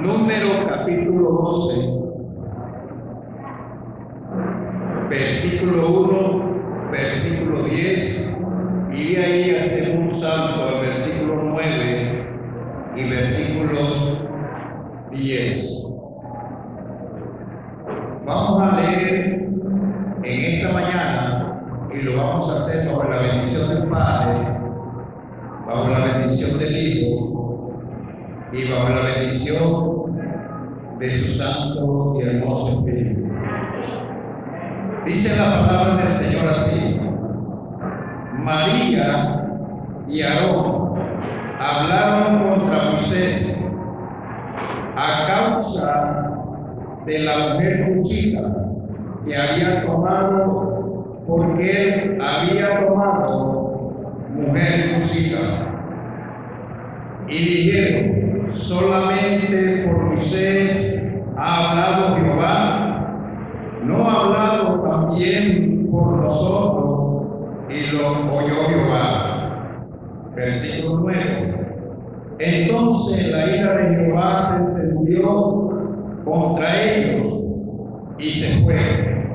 Número capítulo 12, versículo 1, versículo 10, y de ahí hacemos un salto al versículo 9 y versículo 10. Vamos a leer en esta mañana y lo vamos a hacer bajo la bendición del Padre, bajo la bendición del Hijo y bajo la bendición de su santo y hermoso Espíritu. Dice la palabra del Señor así: María y Aarón hablaron contra Moisés a causa de la mujer cusita que había tomado, porque él había tomado mujer cusita. Y dijeron: solamente por Moisés ha hablado Jehová, ¿no ha hablado también por nosotros? Y lo oyó Jehová. Versículo 9. Entonces la ira de Jehová se encendió contra ellos y se fue,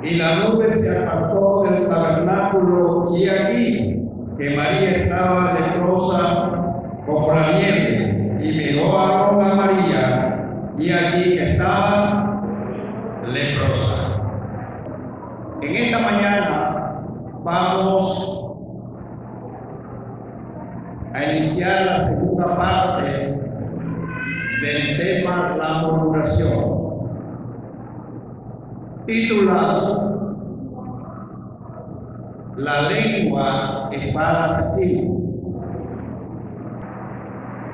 y la nube se apartó del tabernáculo, y aquí que María estaba leprosa como la nieve, y miró a Aarón a María, y aquí que estaba leprosa. En esta mañana vamos a iniciar la segunda parte del tema la murmuración, titulado La lengua espada asesina.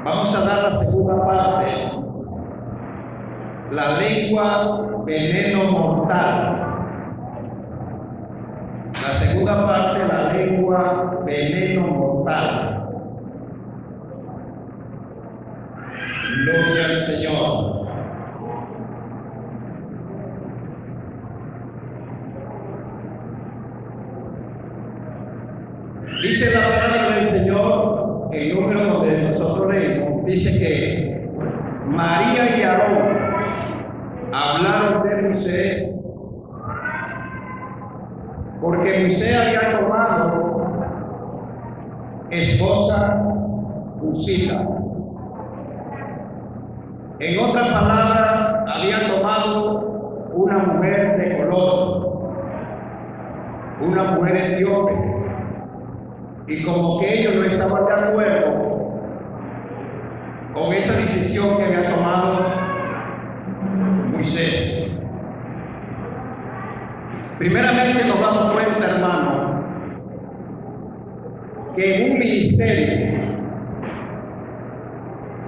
Vamos a dar la segunda parte, la lengua veneno mortal. La segunda parte, la lengua veneno mortal. Gloria al Señor. Dice la palabra del Señor, el número donde nosotros leemos, dice que María y Aarón hablaron de Moisés porque Moisés había tomado esposa cusita. En otras palabras, había tomado una mujer de color, una mujer etíope. Y como que ellos no estaban de acuerdo con esa decisión que había tomado Moisés. Primeramente nos damos cuenta, hermano, que en un ministerio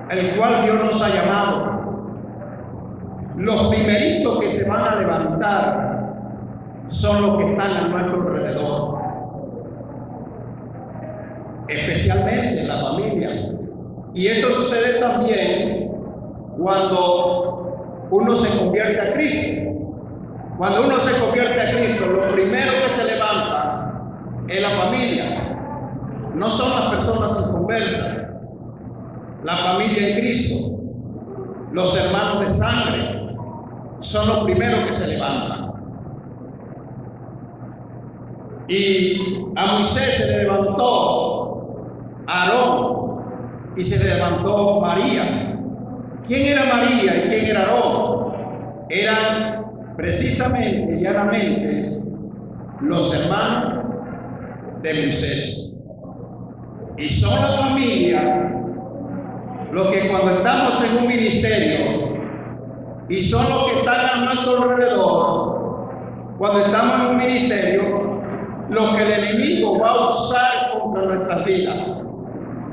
el cual Dios nos ha llamado, los primeritos que se van a levantar son los que están a nuestro alrededor, especialmente en la familia. Y esto sucede también cuando uno se convierte a Cristo. Cuando uno se convierte a Cristo, lo primero que se levanta es la familia. No son las personas inconversas. La familia en Cristo, los hermanos de sangre, son los primeros que se levantan. Y a Moisés se le levantó Aarón y se le levantó María. ¿Quién era María y quién era Aarón? Eran precisamente y llanamente los hermanos de Moisés. Y son la familia los que cuando estamos en un ministerio, y son los que están a nuestro alrededor, cuando estamos en un ministerio, lo que el enemigo va a usar contra nuestras vidas,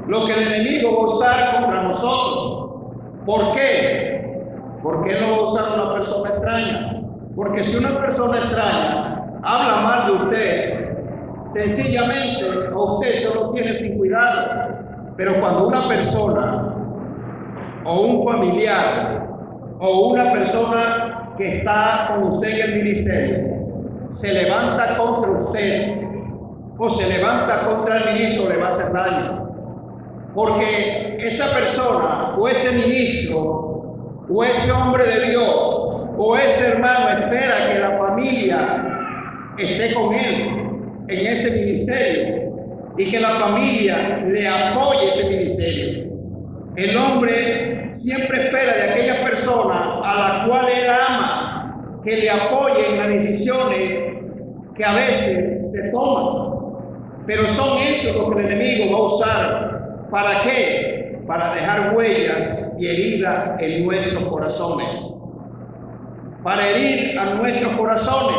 lo que el enemigo va a usar contra nosotros. ¿Por qué? Porque él no va a usar una persona extraña. Porque si una persona extraña habla mal de usted, sencillamente a usted solo tiene sin cuidado. Pero cuando una persona o un familiar o una persona que está con usted en el ministerio se levanta contra usted o se levanta contra el ministro, le va a hacer daño. Porque esa persona o ese ministro o ese hombre de Dios, o ese hermano espera que la familia esté con él en ese ministerio y que la familia le apoye ese ministerio. El hombre siempre espera de aquella persona a la cual él ama que le apoye en las decisiones que a veces se toman. Pero son esos los que el enemigo va a usar. ¿Para qué? Para dejar huellas y heridas en nuestros corazones. Para herir a nuestros corazones.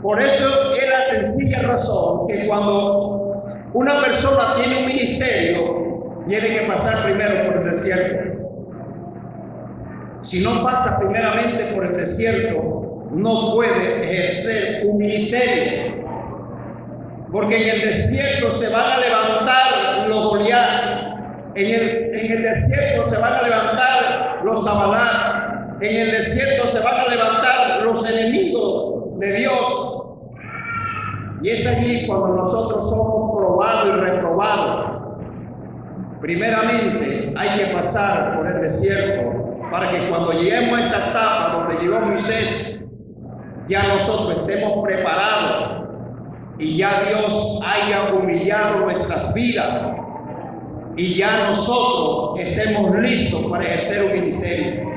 Por eso es la sencilla razón que cuando una persona tiene un ministerio, tiene que pasar primero por el desierto. Si no pasa primeramente por el desierto, no puede ejercer un ministerio. Porque en el desierto se van a levantar los Goliat, en el desierto se van a levantar los Zabalá, en el desierto se van a levantar los enemigos de Dios. Y es allí cuando nosotros somos probados y reprobados. Primeramente hay que pasar por el desierto para que cuando lleguemos a esta etapa donde llegó Moisés, ya nosotros estemos preparados y ya Dios haya humillado nuestras vidas y ya nosotros estemos listos para ejercer un ministerio.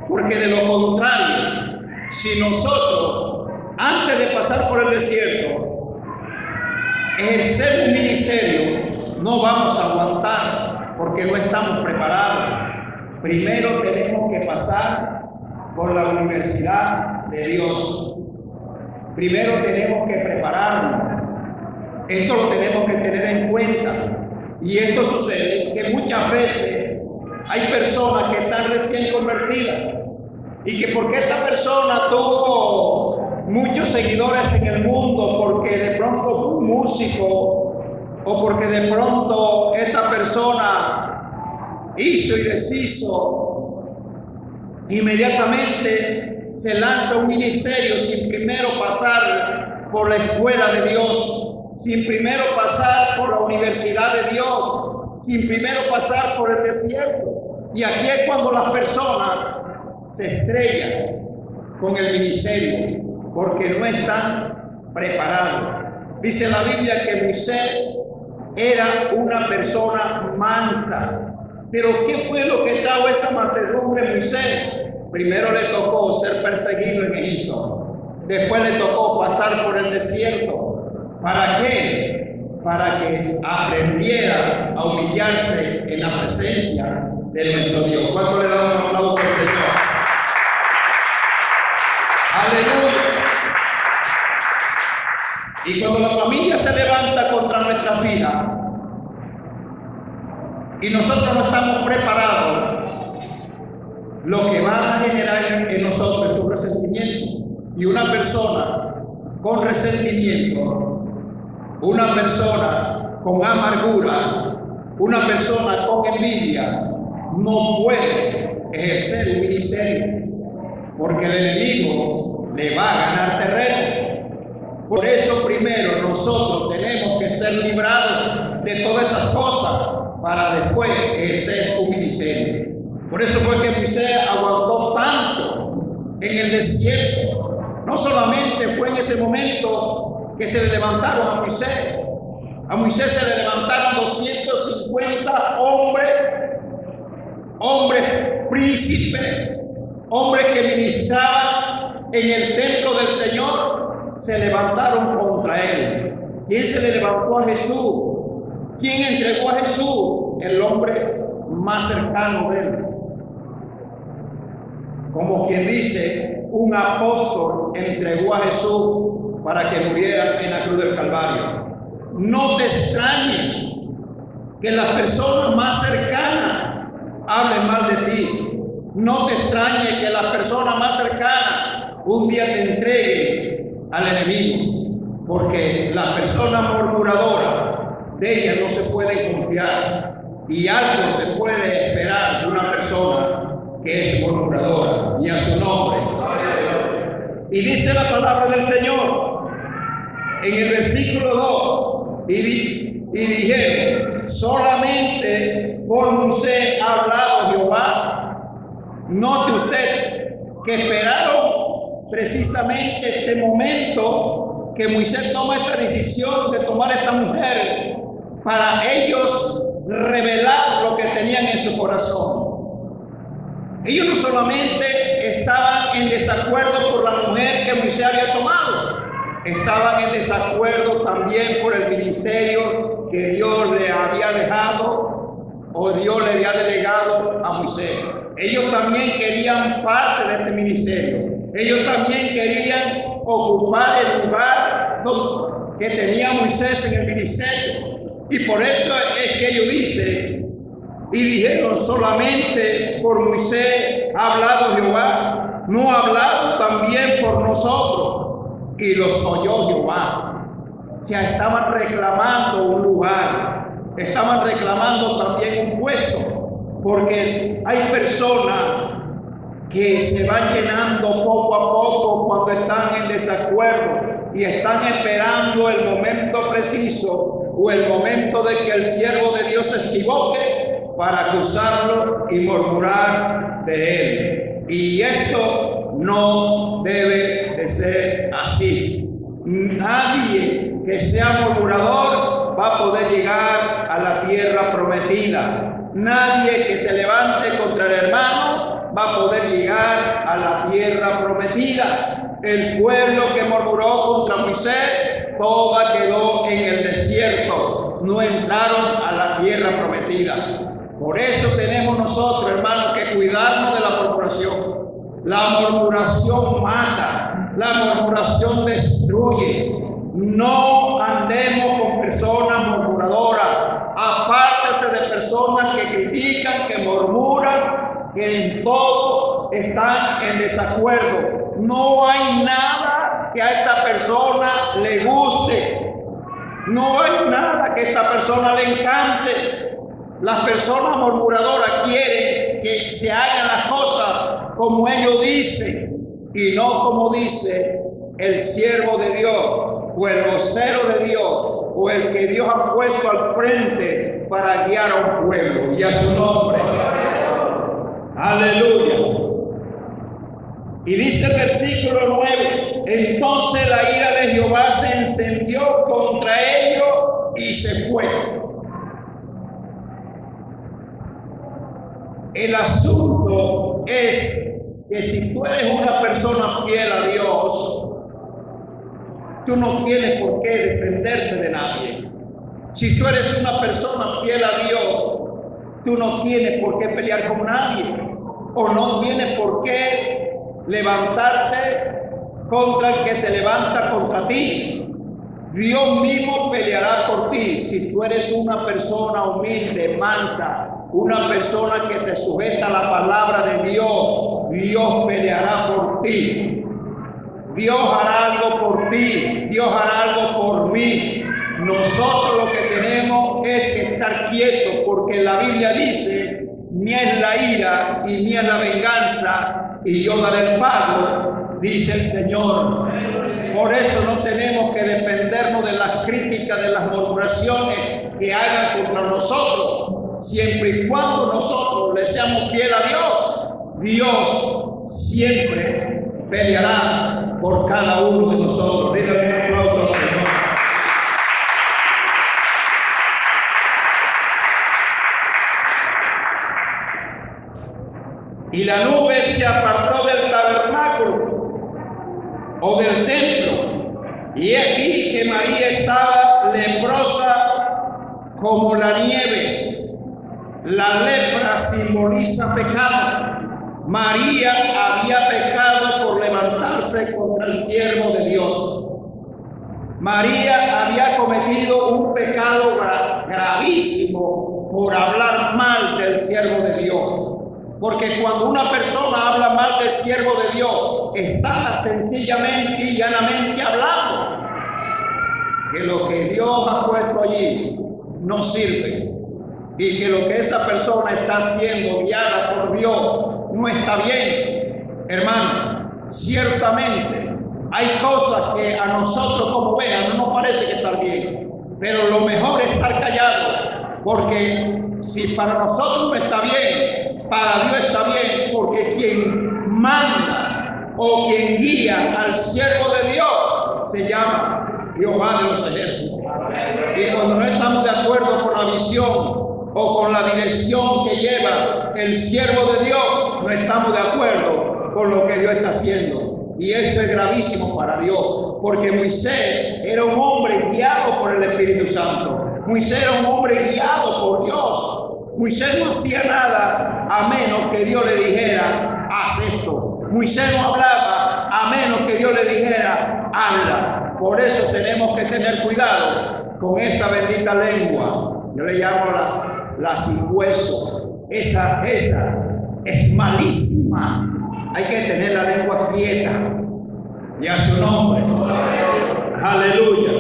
Porque de lo contrario, si nosotros antes de pasar por el desierto ejercer un ministerio, no vamos a aguantar porque no estamos preparados. Primero tenemos que pasar por la universidad de Dios. Primero tenemos que prepararnos. Esto lo tenemos que tener en cuenta. Y esto sucede que muchas veces hay personas que están recién convertidas y que porque esta persona tuvo muchos seguidores en el mundo, porque de pronto fue un músico o porque de pronto esta persona hizo y deshizo, inmediatamente se lanza un ministerio sin primero pasar por la escuela de Dios, sin primero pasar por la universidad de Dios, sin primero pasar por el desierto. Y aquí es cuando las personas se estrellan con el ministerio, porque no están preparados. Dice la Biblia que Moisés era una persona mansa. Pero ¿qué fue lo que trajo esa mansedumbre a Moisés? Primero le tocó ser perseguido en Egipto. Después le tocó pasar por el desierto. ¿Para qué? Para que aprendiera a humillarse en la presencia de nuestro Dios. ¿Cuánto le damos un aplauso al Señor? ¡Aleluya! Y cuando la familia se levanta contra nuestra vida y nosotros no estamos preparados, lo que va a generar en nosotros es un resentimiento. Y una persona con resentimiento, una persona con amargura, una persona con envidia, no puede ejercer un ministerio, porque el enemigo le va a ganar terreno. Por eso primero nosotros tenemos que ser librados de todas esas cosas para después ejercer un ministerio. Por eso fue que Moisés aguantó tanto en el desierto. No solamente fue en ese momento que se le levantaron a Moisés se le levantaron 250 hombres príncipes, hombres que ministraban en el templo del Señor, se levantaron contra él. ¿Quién se le levantó a Jesús? ¿Quién entregó a Jesús? El hombre más cercano de él. Como quien dice, un apóstol entregó a Jesús para que muriera en la cruz del Calvario. No te extrañes que las personas más cercanas hablen mal de ti. No te extrañes que las personas más cercanas un día te entreguen al enemigo, porque las personas murmuradoras, de ellas no se puede confiar, y algo se puede esperar de una persona que es murmuradora, y a su nombre. Y dice la palabra del Señor en el versículo 2, y dijeron: solamente por Moisés ha hablado Jehová, Note usted que esperaron precisamente este momento que Moisés toma esta decisión de tomar a esta mujer para ellos revelar lo que tenían en su corazón. Ellos no solamente estaban en desacuerdo por la mujer que Moisés había tomado, estaban en desacuerdo también por el ministerio que Dios le había dejado o Dios le había delegado a Moisés. Ellos también querían parte de este ministerio. Ellos también querían ocupar el lugar que tenía Moisés en el ministerio. Y por eso es que ellos dicen, y dijeron: solamente por Moisés ha hablado Jehová, no ha hablado también por nosotros. Y los oyó Jehová. O sea, estaban reclamando un lugar, estaban reclamando también un puesto, porque hay personas que se van llenando poco a poco cuando están en desacuerdo y están esperando el momento preciso o el momento de que el siervo de Dios se equivoque para acusarlo y murmurar de él. Y esto no debe de ser así. Nadie que sea murmurador va a poder llegar a la tierra prometida. Nadie que se levante contra el hermano va a poder llegar a la tierra prometida. El pueblo que murmuró contra Moisés, toda quedó en el desierto. No entraron a la tierra prometida. Por eso tenemos nosotros, hermanos, que cuidarnos de la murmuración. La murmuración mata, la murmuración destruye. No andemos con personas murmuradoras. Apártese de personas que critican, que murmuran, que en todo están en desacuerdo. No hay nada que a esta persona le guste. No hay nada que a esta persona le encante. Las personas murmuradoras quieren que se hagan las cosas como ellos dicen y no como dice el siervo de Dios o el vocero de Dios o el que Dios ha puesto al frente para guiar a un pueblo y a su nombre. Aleluya. Y dice el versículo 9: entonces la ira de Jehová se encendió contra ellos y se fue. El asunto es que si tú eres una persona fiel a Dios, tú no tienes por qué defenderte de nadie. Si tú eres una persona fiel a Dios, tú no tienes por qué pelear con nadie, o no tienes por qué levantarte contra el que se levanta contra ti. Dios mismo peleará por ti si tú eres una persona humilde, mansa, una persona que te sujeta a la palabra de Dios. Dios peleará por ti. Dios hará algo por ti. Dios hará algo por mí. Nosotros lo que tenemos es que estar quietos, porque la Biblia dice: mía es la ira y mía es la venganza, y yo daré el pago, dice el Señor. Por eso no tenemos que defendernos de las críticas, de las murmuraciones que hagan contra nosotros. Siempre y cuando nosotros le seamos fiel a Dios, Dios siempre peleará por cada uno de nosotros. Díganle un aplauso al Señor. Y la nube se apartó del tabernáculo o del templo, y aquí que María estaba leprosa como la nieve. La lepra simboliza pecado. María había pecado por levantarse contra el siervo de Dios. María había cometido un pecado gravísimo por hablar mal del siervo de Dios. Porque cuando una persona habla mal del siervo de Dios, está sencillamente y llanamente hablando que lo que Dios ha puesto allí no sirve, y que lo que esa persona está siendo guiada por Dios no está bien. Hermano, ciertamente hay cosas que a nosotros como ovejas no nos parece que están bien, pero lo mejor es estar callado, porque si para nosotros no está bien, para Dios está bien, porque quien manda o quien guía al siervo de Dios se llama Jehová de los ejércitos. Y cuando no estamos de acuerdo con la visión o con la dirección que lleva el siervo de Dios, no estamos de acuerdo con lo que Dios está haciendo. Y esto es gravísimo para Dios, porque Moisés era un hombre guiado por el Espíritu Santo. Moisés era un hombre guiado por Dios. Moisés no hacía nada a menos que Dios le dijera, haz esto. Moisés no hablaba a menos que Dios le dijera, habla. Por eso tenemos que tener cuidado con esta bendita lengua. Yo le llamo la sin hueso. Esa es malísima. Hay que tener la lengua quieta. Y a su nombre. Aleluya.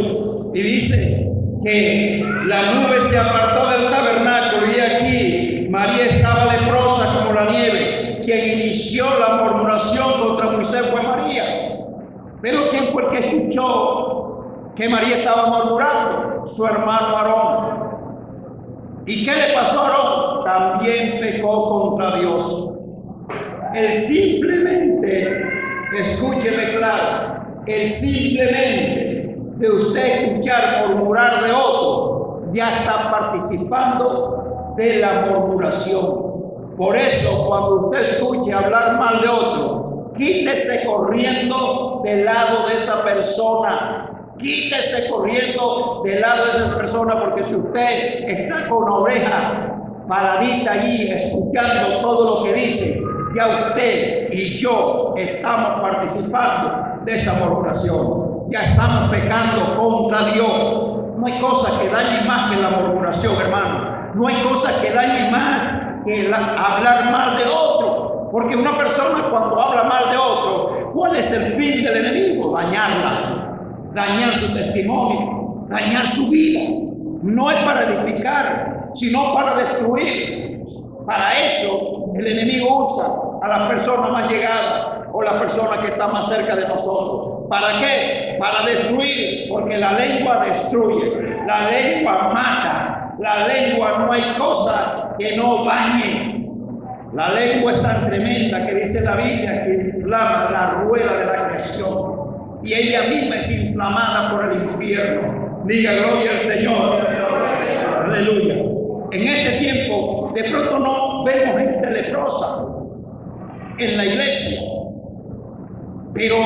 Y dice que la nube se apartó del tabernáculo y aquí María estaba leprosa como la nieve. Quien inició la murmuración contra Moisés fue María. Pero ¿quién fue el que escuchó que María estaba murmurando? Su hermano Aarón. ¿Y qué le pasó a Aarón? También pecó contra Dios. Él simplemente, escúcheme claro, él simplemente de usted escuchar murmurar de otro, ya está participando de la murmuración. Por eso, cuando usted escuche hablar mal de otro, quítese corriendo del lado de esa persona. Quítese corriendo del lado de esa persona, porque si usted está con la oreja paradita allí, escuchando todo lo que dice, ya usted y yo estamos participando de esa murmuración. Ya estamos pecando contra Dios. No hay cosa que dañe más que la murmuración, hermano. No hay cosa que dañe más que hablar mal de otro. Porque una persona cuando habla mal de otro, ¿cuál es el fin del enemigo? Dañarla, dañar su testimonio, dañar su vida. No es para edificar, sino para destruir. Para eso el enemigo usa a la persona más llegada o la persona que está más cerca de nosotros. ¿Para qué? Para destruir, porque la lengua destruye, la lengua mata, la lengua no hay cosa que no dañe. La lengua es tan tremenda que dice la Biblia que inflama la rueda de la creación y ella misma es inflamada por el infierno. Diga gloria al Señor. Aleluya. En este tiempo de pronto no vemos gente leprosa en la iglesia, pero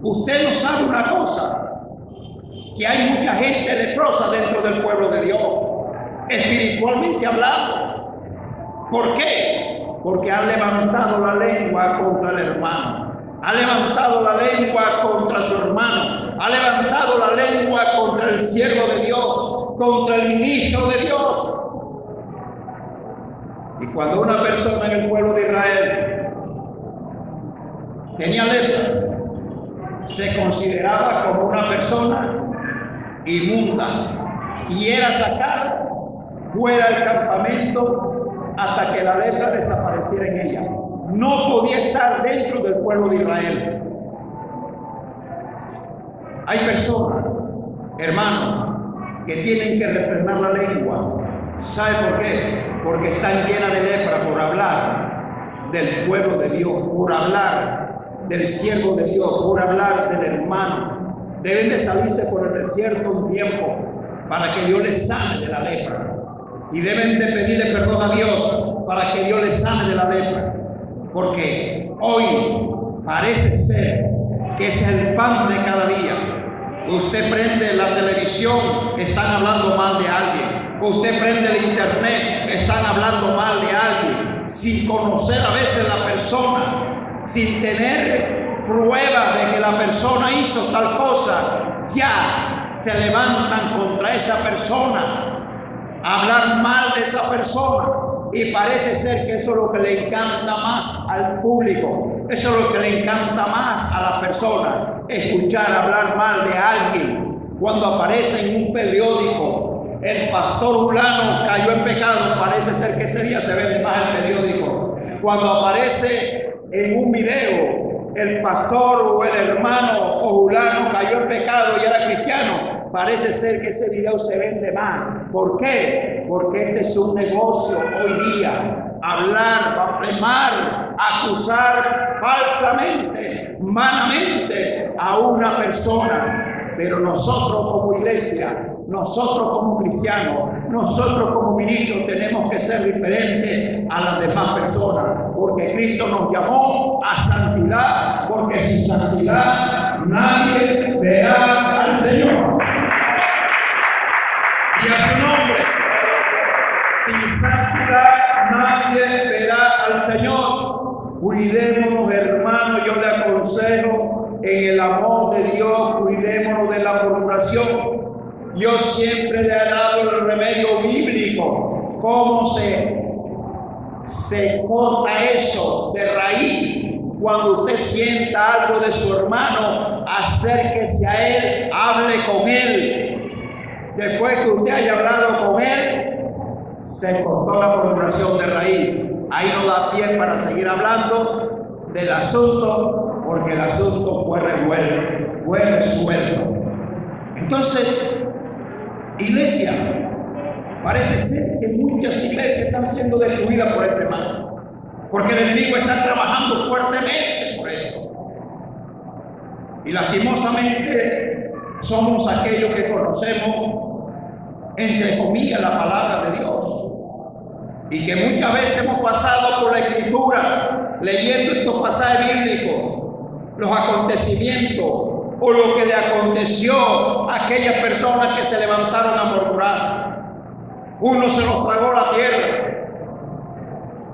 usted no sabe una cosa, que hay mucha gente leprosa dentro del pueblo de Dios, espiritualmente hablando. ¿Por qué? Porque ha levantado la lengua contra el hermano, ha levantado la lengua contra su hermano, ha levantado la lengua contra el siervo de Dios, contra el ministro de Dios. Y cuando una persona en el pueblo de Israel tenía lepra, se consideraba como una persona inmunda y era sacada fuera del campamento hasta que la lepra desapareciera en ella. No podía estar dentro del pueblo de Israel. Hay personas, hermanos, que tienen que refrenar la lengua. ¿Sabe por qué? Porque están llenas de lepra por hablar del pueblo de Dios, por hablar del siervo de Dios, por hablar del hermano. Deben de salirse por el desierto un tiempo para que Dios les sane de la lepra. Y deben de pedirle perdón a Dios para que Dios les sane de la lepra. Porque hoy parece ser que es el pan de cada día. Usted prende la televisión, están hablando mal de alguien. Usted prende el internet, están hablando mal de alguien, sin conocer a veces la persona, sin tener prueba de que la persona hizo tal cosa, ya se levantan contra esa persona, a hablar mal de esa persona. Y parece ser que eso es lo que le encanta más al público, eso es lo que le encanta más a la persona, escuchar hablar mal de alguien. Cuando aparece en un periódico, el pastor fulano cayó en pecado, parece ser que ese día se vende más el periódico. Cuando aparece en un video, el pastor o el hermano o fulano cayó en pecado y era cristiano, parece ser que ese video se vende más. ¿Por qué? Porque este es un negocio hoy día. Hablar, blasfemar acusar falsamente, vanamente a una persona. Pero nosotros como iglesia, nosotros como cristianos, nosotros como ministros tenemos que ser diferentes a las demás personas, porque Cristo nos llamó a santidad, porque sin santidad nadie verá al Señor. Y a su nombre, sin santidad nadie verá al Señor. Cuidémonos, hermanos, yo le aconsejo en el amor de Dios, cuidémonos de la murmuración. Yo siempre le he dado el remedio bíblico, cómo se corta eso de raíz. Cuando usted sienta algo de su hermano, acérquese a él, hable con él. Después que usted haya hablado con él, se cortó la murmuración de raíz. Ahí no da pie para seguir hablando del asunto, porque el asunto fue resuelto. Entonces, iglesia, parece ser que muchas iglesias están siendo destruidas por este mal, porque el enemigo está trabajando fuertemente por esto. Y lastimosamente somos aquellos que conocemos, entre comillas, la palabra de Dios, y que muchas veces hemos pasado por la Escritura leyendo estos pasajes bíblicos, los acontecimientos o lo que le aconteció a aquellas personas que se levantaron a murmurar. Uno se los tragó la tierra,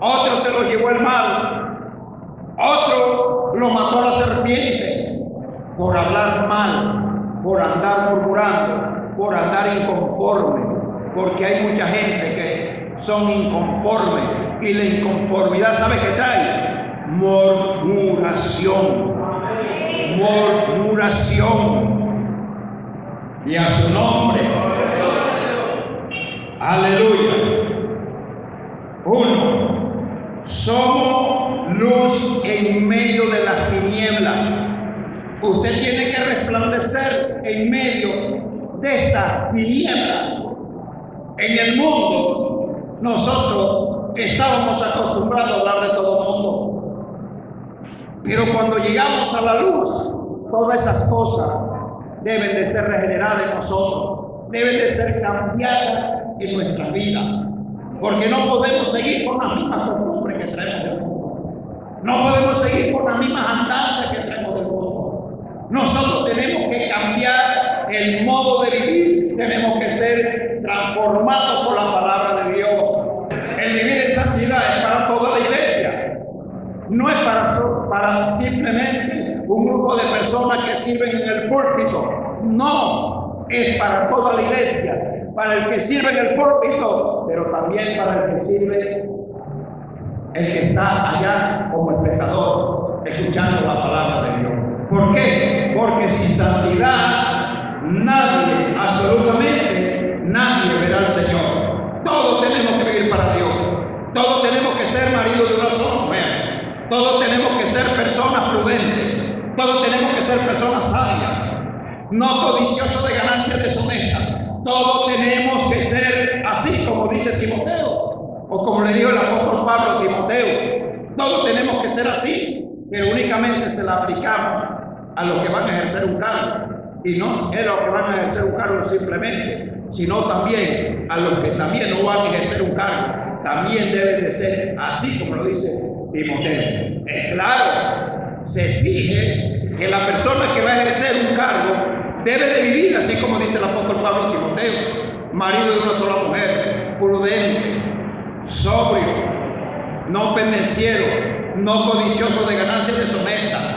otro se los llevó el mal, otro lo mató la serpiente por hablar mal, por andar murmurando, por andar inconforme, porque hay mucha gente que son inconformes y la inconformidad, ¿sabe qué trae? Murmuración. Y a su nombre, aleluya. Uno, somos luz en medio de las tinieblas. Usted tiene que resplandecer en medio de estas tinieblas. En el mundo, nosotros estábamos acostumbrados a hablar de todo el mundo. Pero cuando llegamos a la luz, todas esas cosas deben de ser regeneradas en nosotros, deben de ser cambiadas en nuestra vida, porque no podemos seguir con las mismas costumbres que traemos del mundo, no podemos seguir con las mismas andanzas que traemos del mundo. Nosotros tenemos que cambiar el modo de vivir, tenemos que ser transformados por la palabra de Dios. El vivir en santidad es para toda la iglesia. No es para simplemente un grupo de personas que sirven en el púlpito. No, es para toda la iglesia, para el que sirve en el púlpito, pero también para el que sirve, el que está allá como espectador, escuchando la palabra de Dios. ¿Por qué? Porque sin santidad nadie, absolutamente nadie verá al Señor. Todos tenemos que vivir para Dios. Todos tenemos que ser maridos de una sola mujer. Todos tenemos que ser personas prudentes, todos tenemos que ser personas sabias, no codiciosos de ganancias deshonestas. Todos tenemos que ser así como dice Timoteo, o como le dijo el apóstol Pablo a Timoteo. Todos tenemos que ser así, pero únicamente se la aplicamos a los que van a ejercer un cargo, y no es los que van a ejercer un cargo simplemente, sino también a los que también no van a ejercer un cargo. También deben de ser así como lo dice Timoteo. Es claro, se exige que la persona que va a ejercer un cargo debe de vivir así como dice el apóstol Pablo a Timoteo, marido de una sola mujer, prudente, sobrio, no pendenciero, no codicioso de ganancias deshonestas.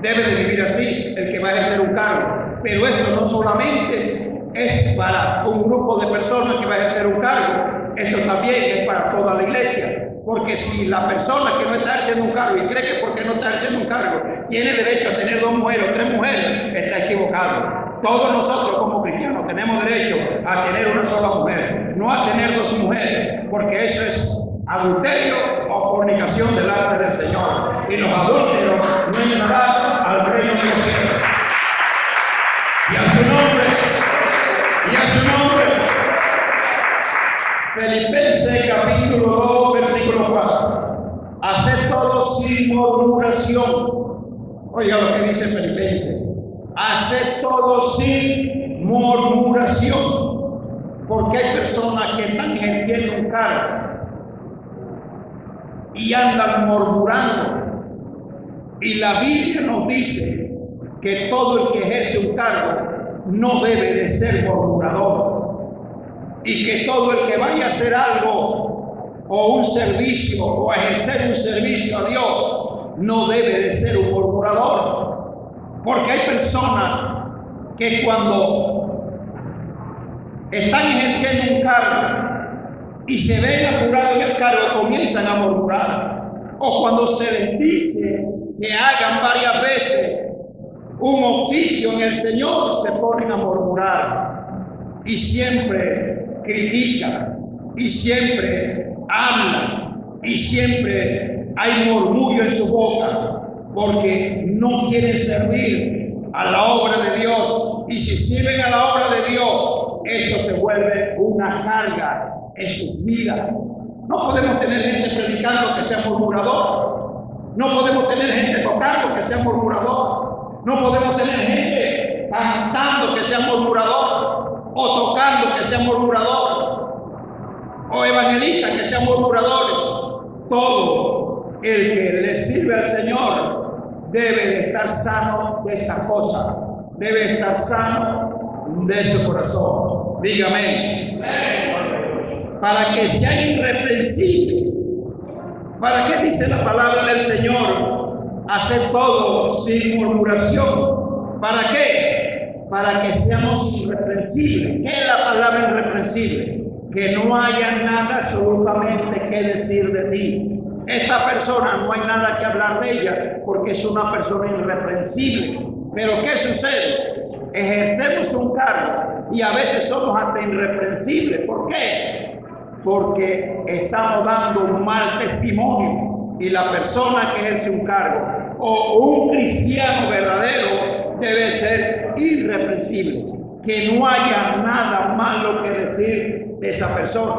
Debe de vivir así el que va a ejercer un cargo. Pero esto no solamente es para un grupo de personas que va a ejercer un cargo, esto también es para toda la iglesia. Porque si la persona que no está ejerciendo un cargo y cree que porque no está ejerciendo un cargo tiene derecho a tener 2 mujeres o 3 mujeres, está equivocado. Todos nosotros como cristianos tenemos derecho a tener una sola mujer, no a tener 2 mujeres, porque eso es adulterio o fornicación delante del Señor. Y los adúlteros no entrarán al reino de los cielos. Y a su nombre, Filipenses capítulo 2, versículo 4. Haced todo sin murmuración. Oiga lo que dice Filipenses. Haced todo sin murmuración. Porque hay personas que están ejerciendo un cargo y andan murmurando. Y la Biblia nos dice que todo el que ejerce un cargo no debe de ser murmurador. Y que todo el que vaya a hacer algo o un servicio o a ejercer un servicio a Dios no debe de ser un murmurador. Porque hay personas que cuando están ejerciendo un cargo y se ven apurados en el cargo, comienzan a murmurar. O cuando se les dice que hagan varias veces un oficio en el Señor, se ponen a murmurar. Y siempre critican, y siempre hablan, y siempre hay murmullo en su boca, porque no quieren servir a la obra de Dios. Y si sirven a la obra de Dios, esto se vuelve una carga en sus vidas. No podemos tener gente predicando que sea murmurador. No podemos tener gente tocando que sea murmurador. No podemos tener gente cantando que sea murmurador. O tocando que sea murmurador. O evangelistas que sean murmuradores. Todo el que le sirve al Señor debe de estar sano de esta cosa. Debe estar sano de su corazón. Dígame. Para que sean irreprensibles. ¿Para qué dice la palabra del Señor? Hacer todo sin murmuración. ¿Para qué? Para que seamos irreprensibles. ¿Qué es la palabra irreprensible? Que no haya nada absolutamente que decir de ti. Esta persona no hay nada que hablar de ella porque es una persona irreprensible. Pero ¿qué sucede? Ejercemos un cargo y a veces somos hasta irreprensibles. ¿Por qué? Porque estamos dando un mal testimonio. Y la persona que ejerce un cargo o un cristiano verdadero debe ser irreprensible. Que no haya nada malo que decir de esa persona.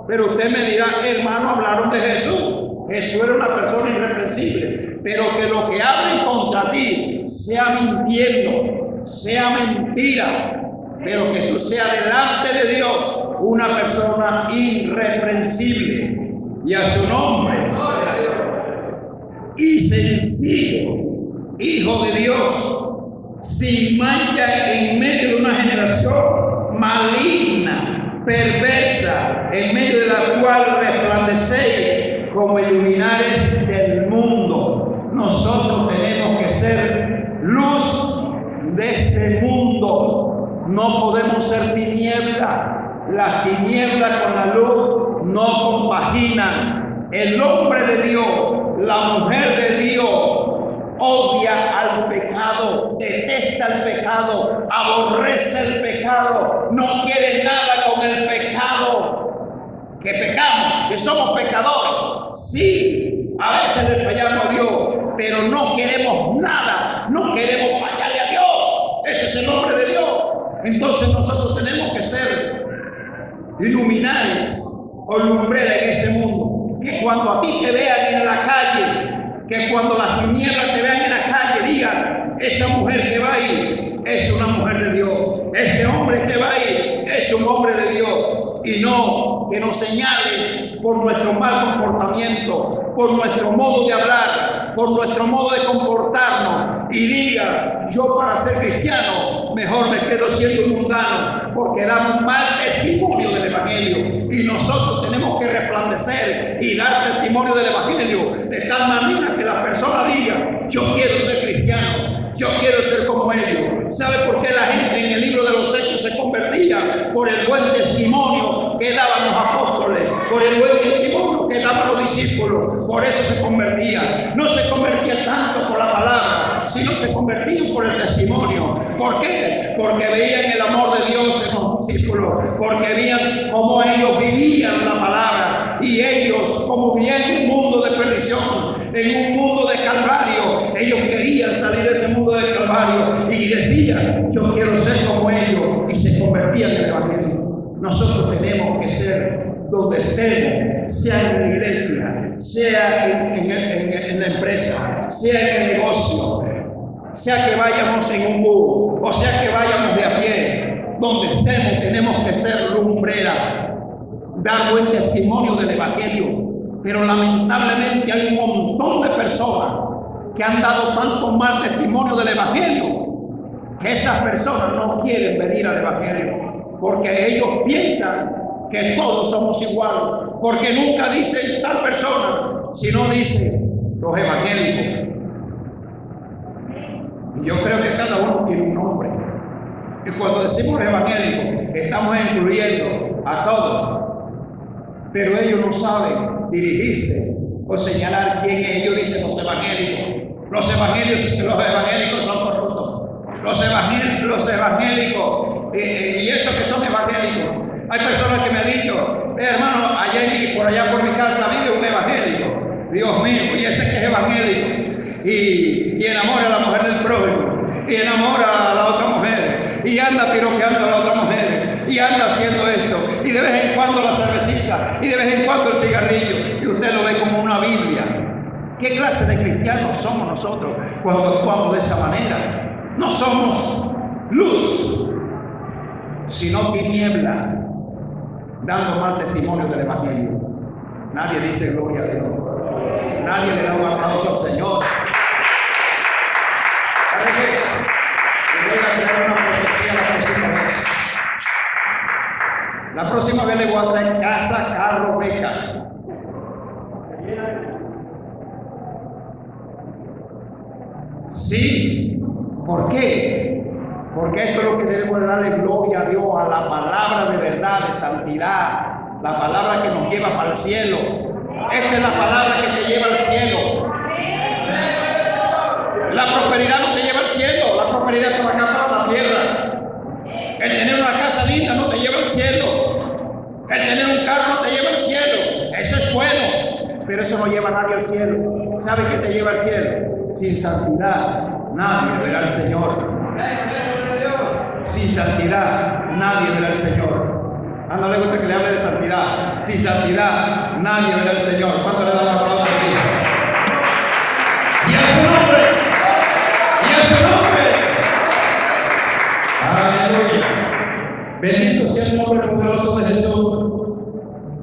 Pero usted me dirá, hermano, hablaron de Jesús. Jesús era una persona irreprensible. Pero que lo que hablen contra ti sea mintiendo, sea mentira, pero que tú seas delante de Dios una persona irreprensible, y a su nombre, y sencillo, hijo de Dios, sin mancha en medio de una generación maligna, perversa, en medio de la cual resplandecéis como iluminares del mundo. Nosotros tenemos que ser luz de este mundo. No podemos ser tiniebla. Las tinieblas con la luz no compaginan. El hombre de Dios, la mujer de Dios, odia al pecado, detesta el pecado, aborrece el pecado, no quiere nada con el pecado. Que pecamos, que somos pecadores. Sí, a veces le fallamos a Dios, pero no queremos nada, no queremos fallarle a Dios. Ese es el nombre de Dios. Entonces nosotros tenemos que ser luminares o lumbreras en este mundo. Que cuando a ti te vean en la calle, que cuando las tinieblas te vean en la calle, digan, esa mujer que va ahí es una mujer de Dios. Ese hombre que va ahí es un hombre de Dios. Y no que nos señale por nuestro mal comportamiento, por nuestro modo de hablar, por nuestro modo de comportarnos, y diga, yo para ser cristiano mejor me quedo siendo mundano, porque damos mal testimonio del Evangelio. Y nosotros tenemos que resplandecer y dar testimonio del Evangelio de tal manera que la persona diga, yo quiero ser cristiano, yo quiero ser como ellos. ¿Sabe por qué la gente en el libro de los Hechos se convertía? Por el buen testimonio que daban los apóstoles, por el buen testimonio que daban los discípulos. Por eso se convertía. No se convertía tanto por la palabra, sino se convertían por el testimonio. ¿Por qué? Porque veían el amor de Dios en los discípulos, porque veían cómo ellos vivían la palabra, y ellos, como vivían en un mundo de perdición, en un mundo de calvario, ellos querían salir de ese mundo de calvario y decían, yo quiero ser como ellos, y se convertían en el Evangelio. Nosotros tenemos que ser donde estemos, sea en la iglesia, sea en sea en el negocio, sea que vayamos en un bus, o sea que vayamos de a pie, donde estemos tenemos que ser lumbreras, dar buen testimonio del Evangelio. Pero lamentablemente hay un montón de personas que han dado tanto mal testimonio del Evangelio, que esas personas no quieren venir al Evangelio, porque ellos piensan que todos somos iguales, porque nunca dicen tal persona, sino dicen los evangélicos. Y yo creo que cada uno tiene un nombre. Y cuando decimos evangélicos, estamos incluyendo a todos. Pero ellos no saben dirigirse o señalar quién es. Ellos dicen los evangélicos. Los evangélicos son corruptos. Los evangélicos, y esos que son evangélicos. Hay personas que me han dicho, hermano, por allá por mi casa vive un evangélico. Dios mío, y ese que es evangélico. Y enamora a la mujer del prójimo. Y enamora a la otra mujer. Y anda piropeando a la otra mujer. Y anda haciendo esto. Y de vez en cuando la cervecita. Y de vez en cuando el cigarrillo. Y usted lo ve como una Biblia. ¿Qué clase de cristianos somos nosotros cuando actuamos de esa manera? No somos luz, sino tiniebla, dando mal testimonio del Evangelio. Nadie dice gloria a Dios. Nadie le da un aplauso al Señor. ¿Sabe qué? Le voy a traer una profecía la próxima vez. La próxima vez le voy a traer casa, carro, beca. Sí. ¿Por qué? Porque esto es lo que debemos de darle gloria a Dios, a la palabra de verdad, de santidad, la palabra que nos lleva para el cielo. Esta es la palabra que te lleva al cielo. La prosperidad no te lleva al cielo, la prosperidad está acá para la tierra. El tener una casa linda no te lleva al cielo. El tener un carro no te lleva al cielo. Eso es bueno, pero eso no lleva a nadie al cielo. ¿Sabe qué te lleva al cielo? Sin santidad nadie verá al Señor. Sin santidad nadie verá al Señor. No le gusta que le hable de santidad. Sin santidad nadie verá al Señor. ¿Cuánto le da la palabra a Cristo? Y a su nombre. Y a su nombre. Aleluya. Bendito sea el nombre poderoso de Jesús.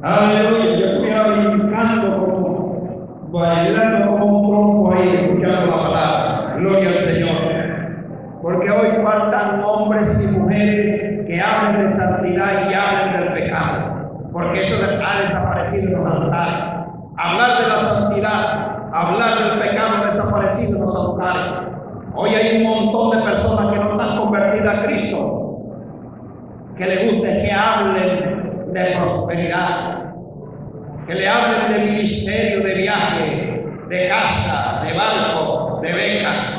Aleluya. Yo estuviera brincando como bailando como un tronco ahí, escuchando la palabra. Gloria al Señor. Porque hoy faltan hombres y mujeres que hablen de santidad y hablen del pecado. Porque eso ha desaparecido en los altares. Hablar de la santidad, hablar del pecado ha desaparecido en los altares. Hoy hay un montón de personas que no están convertidas a Cristo, que les gusta que hablen de prosperidad, que le hablen de ministerio, de viaje, de casa, de barco, de beca.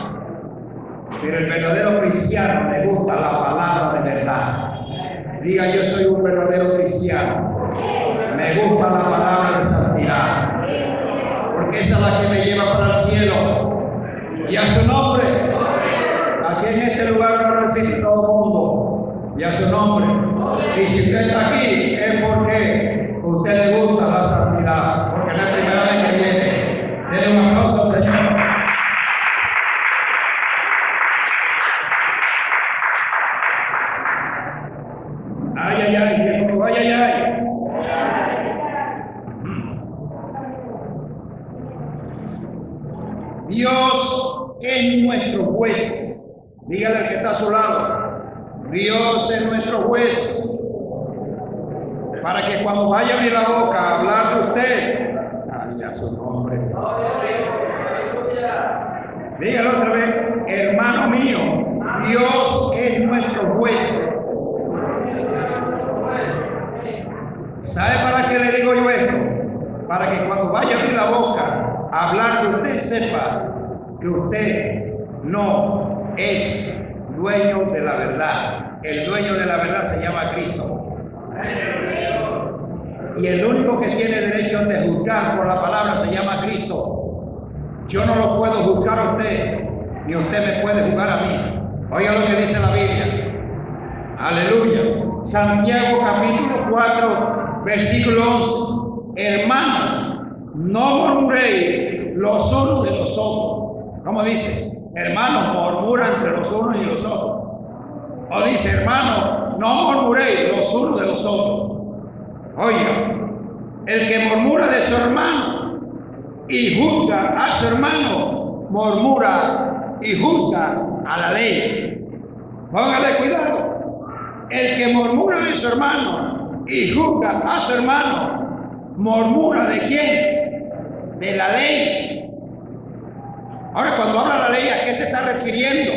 Pero el verdadero cristiano le gusta la palabra de verdad. Diga, yo soy un verdadero cristiano. Me gusta la palabra de santidad. Porque esa es la que me lleva para el cielo. Y a su nombre. Aquí en este lugar no recibe todo el mundo. Y a su nombre. Y si usted está aquí es porque a usted le gusta la santidad. Porque es la primera vez que viene. Denle un aplauso al Señor. Ay, ay, ay, ay, ay. Dios es nuestro juez. Dígale al que está a su lado. Dios es nuestro juez. Para que cuando vaya a abrir la boca a hablar de usted, ay, a su nombre. Dígalo otra vez, hermano mío. Dios es nuestro juez. ¿Sabe para qué le digo yo esto? Para que cuando vaya a abrir la boca a hablar de usted, sepa que usted no es dueño de la verdad. El dueño de la verdad se llama Cristo. Y el único que tiene derecho de juzgar por la palabra se llama Cristo. Yo no lo puedo juzgar a usted, ni usted me puede juzgar a mí. Oiga lo que dice la Biblia. Aleluya. Santiago capítulo 4, versículo 11. Hermanos, no murmuréis los unos de los otros. ¿Cómo dice? Hermanos, murmuran entre los unos y los otros. O dice, hermanos, no murmuréis los unos de los otros. Oiga, el que murmura de su hermano y juzga a su hermano, murmura y juzga a la ley. Póngale cuidado. El que murmura de su hermano y juzga a su hermano, murmura ¿de quién? De la ley. Ahora, cuando habla la ley, ¿a qué se está refiriendo?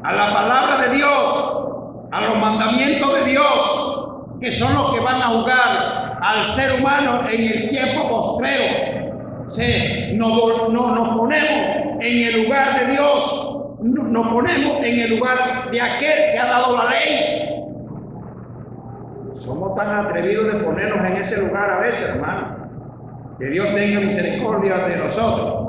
A la palabra de Dios, a los mandamientos de Dios, que son los que van a juzgar al ser humano en el tiempo postrero. Sí, nos ponemos en el lugar de Dios, nos ponemos en el lugar de aquel que ha dado la ley. Somos tan atrevidos de ponernos en ese lugar a veces, hermano. Que Dios tenga misericordia de nosotros.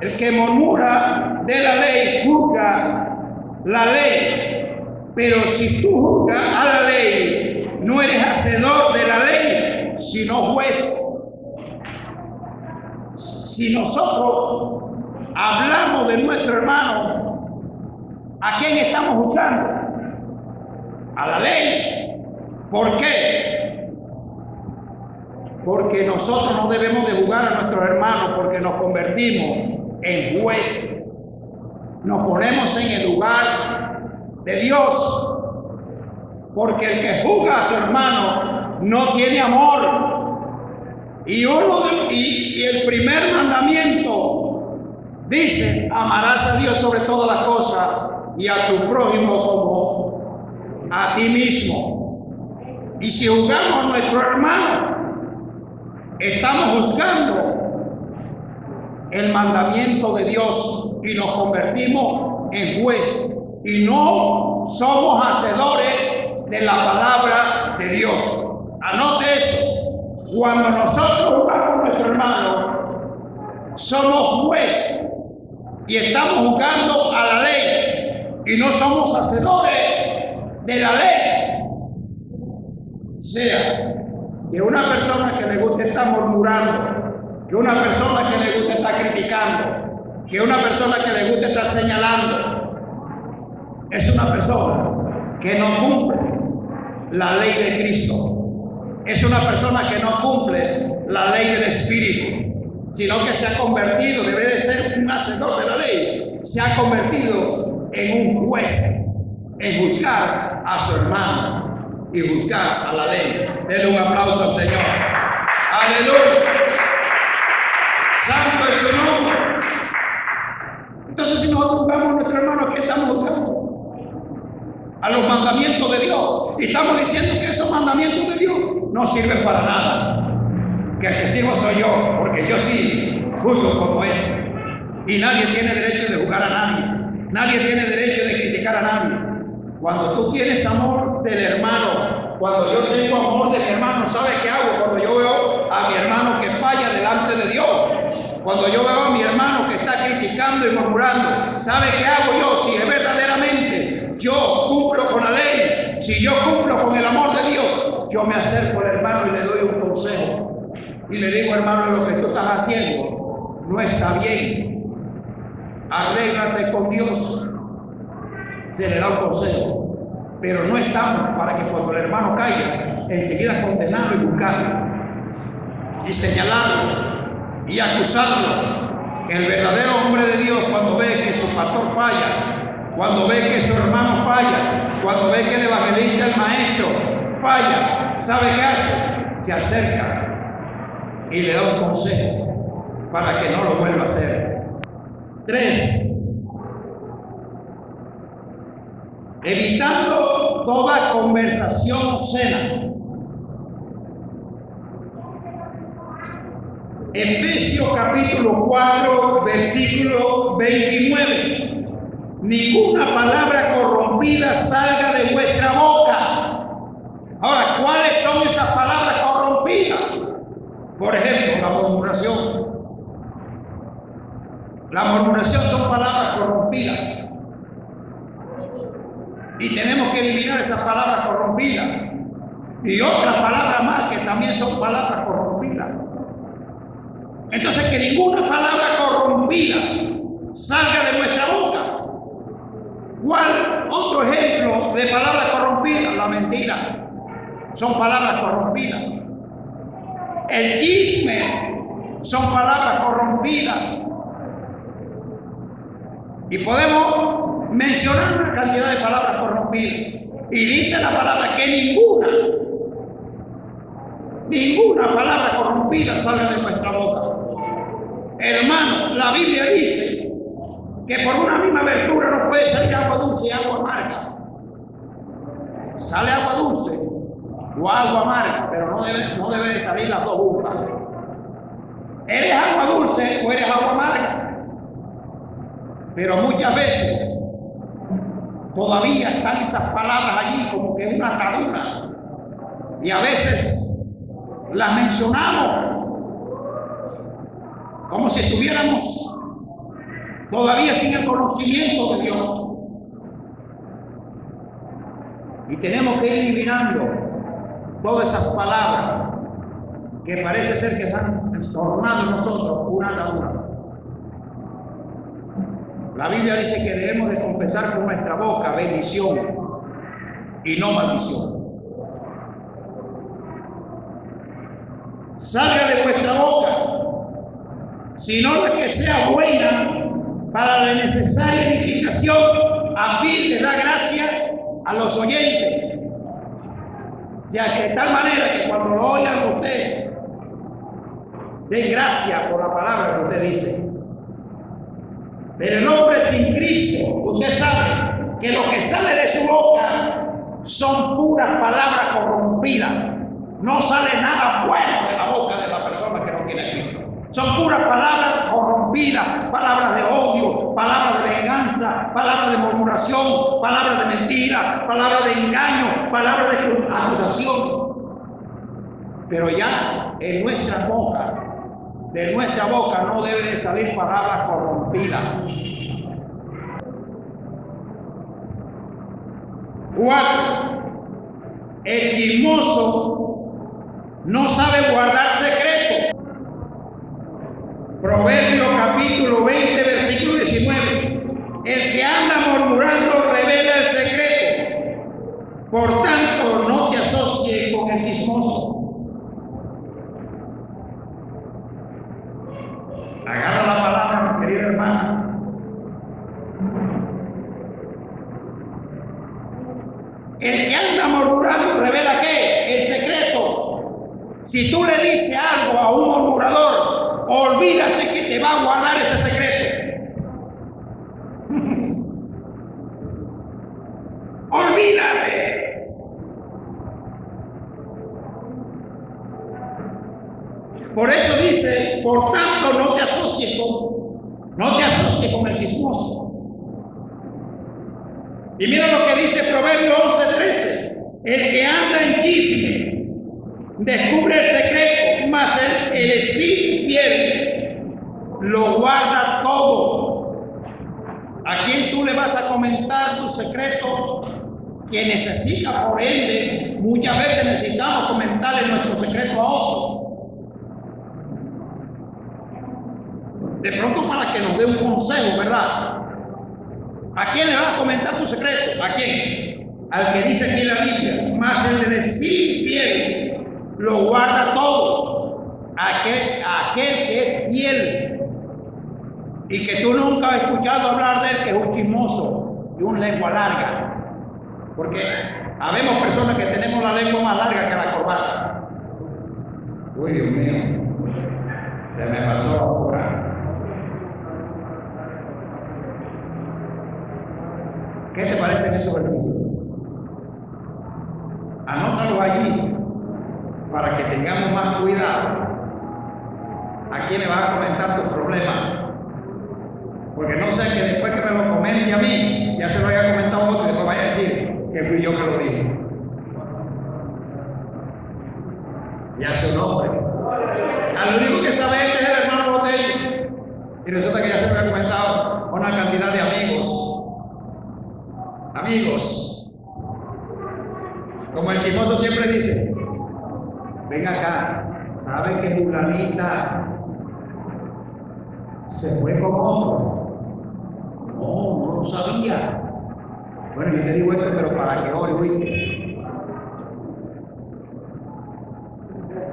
El que murmura de la ley juzga la ley, pero si tú juzgas a la ley, no eres hacedor de la ley, sino juez. Si nosotros hablamos de nuestro hermano, ¿a quién estamos juzgando? A la ley. ¿Por qué? Porque nosotros no debemos de juzgar a nuestros hermanos, porque nos convertimos en juez. Nos ponemos en el lugar de Dios, porque el que juzga a su hermano no tiene amor. Y el primer mandamiento dice: amarás a Dios sobre todas las cosas y a tu prójimo como a ti mismo. Y si juzgamos a nuestro hermano, estamos juzgando el mandamiento de Dios y nos convertimos en juez y no somos hacedores de la palabra de Dios. Anote eso. Cuando nosotros juzgamos a nuestro hermano, somos juez y estamos juzgando a la ley y no somos hacedores de la ley. O sea, que una persona que le guste estar murmurando, que una persona que le guste estar criticando, que una persona que le guste estar señalando, es una persona que no cumple la ley de Cristo. Es una persona que no cumple la ley del Espíritu, sino que se ha convertido, debe de ser un hacedor de la ley, se ha convertido en un juez, en juzgar a su hermano y juzgar a la ley. Denle un aplauso al Señor. Aleluya. Santo es su nombre. Entonces, si nosotros juzgamos a nuestro hermano, ¿qué estamos juzgando? A los mandamientos de Dios. Y estamos diciendo que esos mandamientos de Dios no sirven para nada. Que el que sirvo soy yo, porque yo sí juzgo como es. Y nadie tiene derecho de juzgar a nadie. Nadie tiene derecho de criticar a nadie. Cuando tú tienes amor del hermano, cuando yo tengo amor del hermano, ¿sabes qué hago? Cuando yo veo a mi hermano que falla delante de Dios, cuando yo veo a mi hermano que está criticando y murmurando, ¿sabe qué hago yo? Si es verdaderamente yo cumplo con la ley, si yo cumplo con el amor de Dios, yo me acerco al hermano y le doy un consejo. Y le digo: hermano, lo que tú estás haciendo no está bien. Arréglate con Dios. Se le da un consejo. Pero no estamos para que cuando el hermano caiga, enseguida condenarlo y buscarlo. Y señalarlo y acusarlo. El verdadero hombre de Dios, cuando ve que su pastor falla, cuando ve que su hermano falla, cuando ve que el evangelista, el maestro, falla, ¿sabe qué hace? Se acerca y le da un consejo para que no lo vuelva a hacer. 3. Evitando toda conversación obscena. Efesios capítulo 4, versículo 29. Ninguna palabra corrompida salga de vuestra boca. Ahora, ¿cuáles son esas palabras corrompidas? Por ejemplo, la murmuración. La murmuración son palabras corrompidas. Y tenemos que eliminar esas palabras corrompidas. Y otras palabras más que también son palabras corrompidas. Entonces, que ninguna palabra corrompida salga de nuestra boca. ¿Cuál otro ejemplo de palabra corrompida? La mentira. Son palabras corrompidas. El chisme son palabras corrompidas. Y podemos mencionar una cantidad de palabras corrompidas. Y dice la palabra que ninguna palabra corrompida salga de nuestra boca. Hermano, la Biblia dice que por una misma abertura no puede salir agua dulce y agua amarga. Sale agua dulce o agua amarga, pero no debe de salir las dos juntas. ¿Eres agua dulce o eres agua amarga? Pero muchas veces todavía están esas palabras allí como que una atadura. Y a veces las mencionamos como si estuviéramos todavía sin el conocimiento de Dios. Y tenemos que ir eliminando todas esas palabras que parece ser que están tornando en nosotros una atadura. La Biblia dice que debemos de confesar con nuestra boca bendición y no maldición. Salga de vuestra boca, sino la que sea buena para la necesaria edificación, a fin de dar gracia a los oyentes. Ya que de tal manera que cuando lo oigan usted, den gracia por la palabra que usted dice. Pero el hombre sin Cristo, usted sabe que lo que sale de su boca son puras palabras corrompidas. No sale nada bueno de la boca de la persona que no tiene Cristo. Son puras palabras corrompidas, palabras de odio, palabras de venganza, palabras de murmuración, palabras de mentira, palabras de engaño, palabras de acusación. Pero ya en nuestra boca, de nuestra boca no debe de salir palabras corrompidas. 4. El chismoso no sabe guardar secreto. Proverbios capítulo 20, versículo 19. El que anda murmurando revela el secreto. Por tanto, no te asocies con el chismoso. Agarra la palabra, mi querida hermana. El que anda murmurando revela ¿qué? El secreto. Si tú le dices algo a un murmurador, olvídate que te va a guardar ese secreto. Olvídate. Por eso dice, por tanto, no te asocies con el chismoso. Y mira lo que dice Proverbios 11:13. El que anda en chisme descubre el secreto, mas el espíritu fiel lo guarda todo. ¿A quién tú le vas a comentar tu secreto que necesita? Por ende, muchas veces necesitamos comentarle nuestro secreto a otros. De pronto para que nos dé un consejo, ¿verdad? ¿A quién le vas a comentar tu secreto? ¿A quién? Al que dice aquí en la Biblia, mas el espíritu fiel lo guarda todo. Aquel que es fiel y que tú nunca has escuchado hablar de él, que es un chismoso y un lengua larga. Porque habemos personas que tenemos la lengua más larga que la corbata. Uy, Dios mío, se me pasó ahora. ¿Qué te parece eso, versículo? Anótalo allí para que tengamos más cuidado. ¿A quién le vas a comentar tus problemas? Porque no sé que después que me lo comente a mí, ya se lo haya comentado a otro y después vaya a decir que fui yo que lo dije. Ya su nombre. Al único que sabe este es el hermano Botello. Y resulta que ya se me ha comentado una cantidad de amigos. Amigos, como el chismoso siempre dice, ven acá, ¿sabe que fulanita se fue con otro. No lo sabía. Bueno, yo te digo esto, pero para que ore, ¿oíste?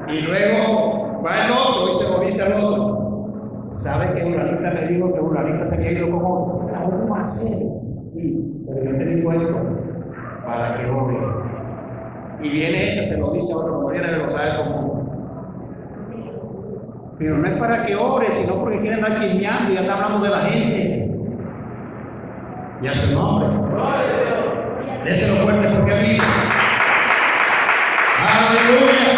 Y luego va el otro y se lo dice al otro. ¿Sabe que Uranita le dijo que Uranita se había ido con otro? ¿Cómo va a ser? Sí, pero yo te digo esto para que ore. Y viene ese, se lo dice a otro, como viene, lo sabe como. Pero no es para que ore, sino porque quiere andar chismeando y andar hablando de la gente. Y a su nombre. Déselo fuerte porque vive. Aleluya.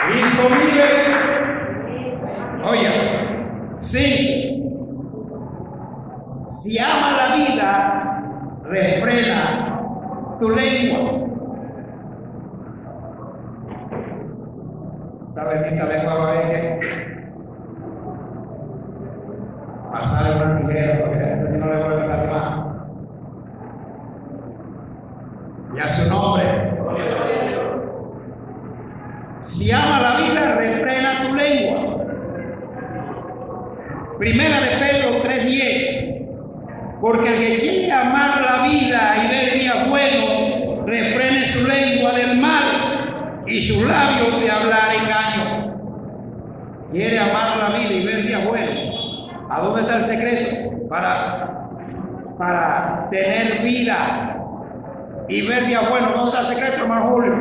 Cristo vive. Oye, sí. Si ama la vida, refrena tu lengua. Esta bendita lengua va a haber que pasar una tijera, porque a ese sí no le vuelve a pasar más. Y a su nombre. Si ama la vida, refrena tu lengua. Primera de Pedro 3:10. Porque el que quiere amar la vida y ver días buenos, refrene su lengua del mal y sus labios de hablar engaño. Quiere amar la vida y ver días buenos. ¿A dónde está el secreto? Para tener vida y ver días buenos. ¿Dónde está el secreto, hermano Julio?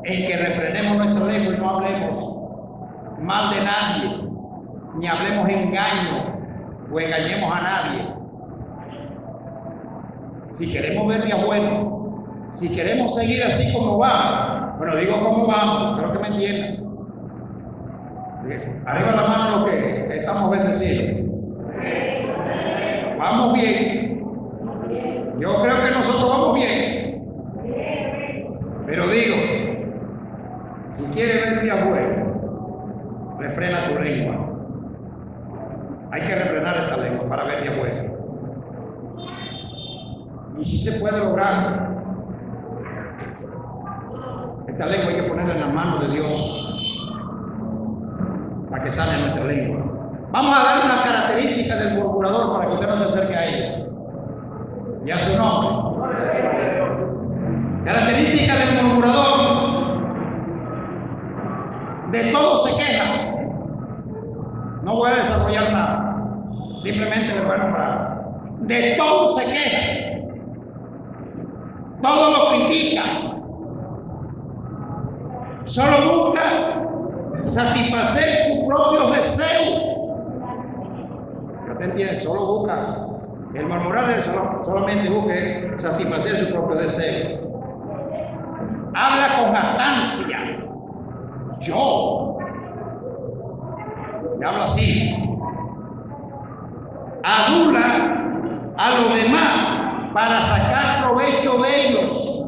En que refrenemos nuestra lengua y no hablemos mal de nadie, ni hablemos engaño o engañemos a nadie. Si queremos ver días buenos, si queremos seguir así como vamos, bueno, digo como vamos, creo que me entiendan. Arriba la mano los que estamos bendecidos. Vamos bien. Yo creo que nosotros vamos bien. Pero digo, si quieres ver días buenos, refrena tu lengua. Hay que refrenar esta lengua para ver días buenos. Y si se puede lograr, esta lengua hay que ponerla en las manos de Dios para que sane nuestra lengua. Vamos a dar una característica del murmurador para que usted no se acerque a ella. Y a su nombre. Característica del murmurador: de todo se queja. No voy a desarrollar nada, simplemente le voy a nombrar. De todo se queja, todo lo critica, solo busca satisfacer sus propios deseos. ¿No te entiendes? Solo busca. El murmurar solamente busca satisfacer sus propios deseos. Habla con jactancia. Yo. Y habla así. Adula a los demás para sacar provecho de ellos.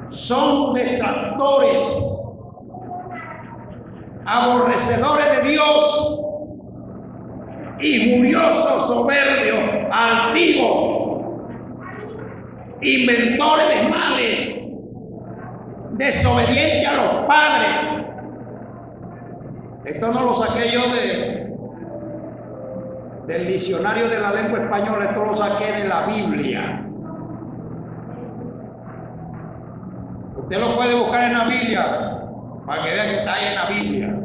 Son detractores, aborrecedores de Dios, injuriosos, soberbios, altivos, inventores de males, desobedientes a los padres. Esto no lo saqué yo del diccionario de la lengua española, esto lo saqué de la Biblia. Usted lo puede buscar en la Biblia para que vea que está ahí en la Biblia.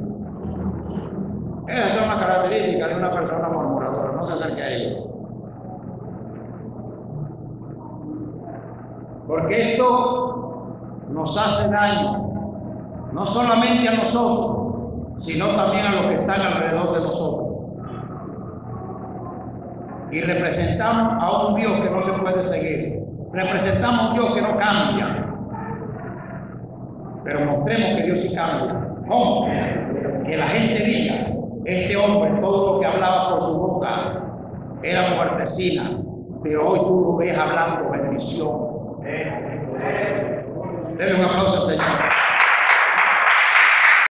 Esas son las características de una persona murmuradora. No se acerque a ella. Porque esto nos hace daño, no solamente a nosotros, sino también a los que están alrededor de nosotros. Y representamos a un Dios que no se puede seguir. Representamos a un Dios que no cambia. Pero mostremos que Dios sí cambia. ¿Cómo? Que la gente diga: este hombre, todo lo que hablaba por su boca era muertecina, pero hoy tú lo ves hablando bendición. Denle un aplauso al Señor.